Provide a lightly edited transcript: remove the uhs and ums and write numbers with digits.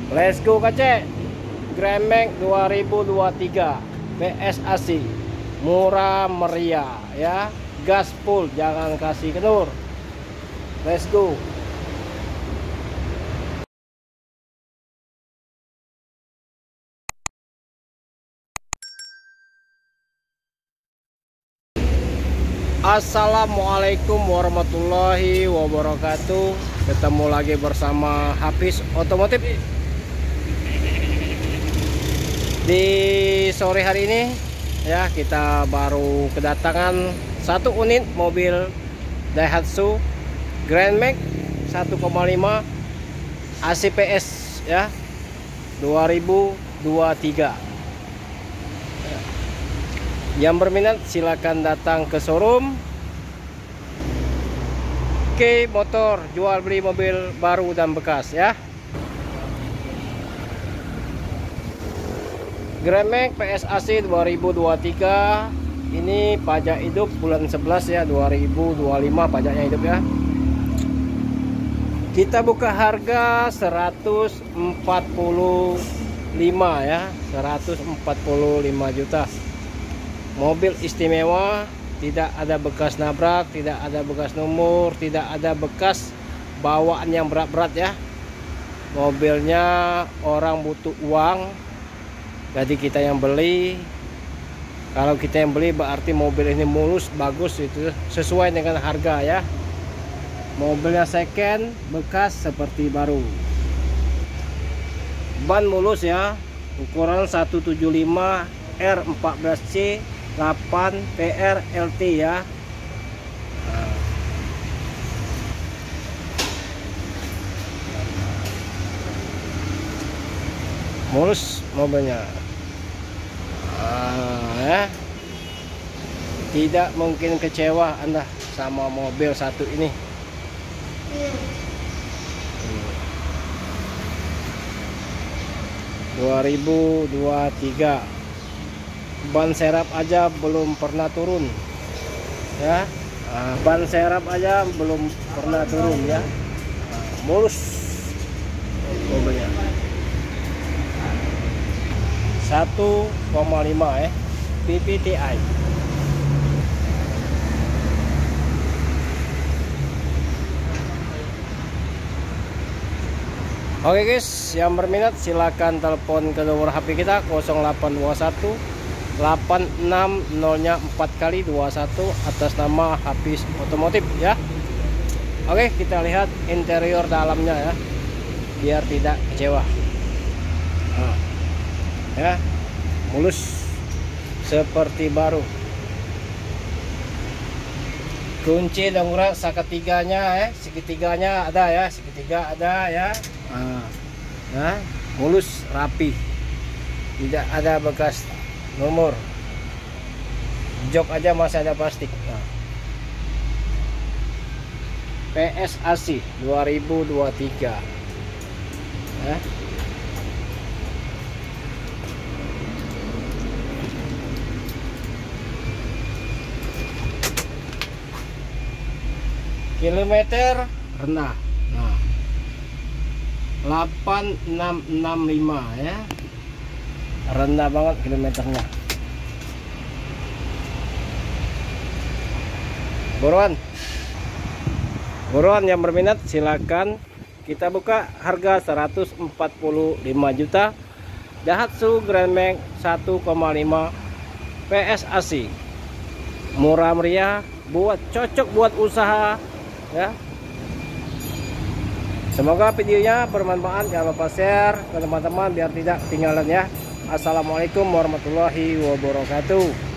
Let's go kace. Grand Max 2023 PSAC, murah meriah ya, gas full, jangan kasih kendor. Let's go. Assalamualaikum warahmatullahi wabarakatuh. Ketemu lagi bersama Hafiz Otomotif. Di sore hari ini ya, kita baru kedatangan satu unit mobil Daihatsu Grand Max 1,5 ACPS ya, 2023. Yang berminat silakan datang ke showroom K Motor, jual beli mobil baru dan bekas ya. Grand Max PSAC 2023 ini pajak hidup bulan 11 ya, 2025 pajaknya hidup ya. Kita buka harga 145 ya, 145 juta. Mobil istimewa, tidak ada bekas nabrak, tidak ada bekas nomor, tidak ada bekas bawaan yang berat-berat ya. Mobilnya orang butuh uang, jadi kita yang beli. Kalau kita yang beli berarti mobil ini mulus, bagus, itu sesuai dengan harga ya. Mobilnya second, bekas seperti baru. Ban mulus ya, ukuran 175 R14C 8 PR LT ya. Mulus mobilnya. Ya. Tidak mungkin kecewa Anda sama mobil satu ini. Hmm. 2023. Ban serap aja belum pernah turun ya. Ban serap aja belum pernah turun ya. Mulus mobilnya. 1,5 ya, PPTI. Oke guys, yang berminat silakan telepon ke nomor HP kita 0821 860-nya 4 kali 21 atas nama Hafiz Otomotif ya. Oke, kita lihat interior dalamnya ya, biar tidak kecewa. Ya, mulus seperti baru. Kunci dongkrak seketiganya ya, segitiganya ada ya, segitiga ada ya. Nah, mulus rapi, tidak ada bekas nomor. Jok aja masih ada plastik. PSAC 2023 ya. Kilometer rendah. Nah, 8665 ya. Rendah banget kilometernya. Buruan yang berminat silakan. Kita buka harga 145 juta. Daihatsu Grand Max 1,5 PSAC, murah meriah, cocok buat usaha ya. Semoga videonya bermanfaat. Jangan lupa share ke teman-teman biar tidak ketinggalan ya. Assalamualaikum warahmatullahi wabarakatuh.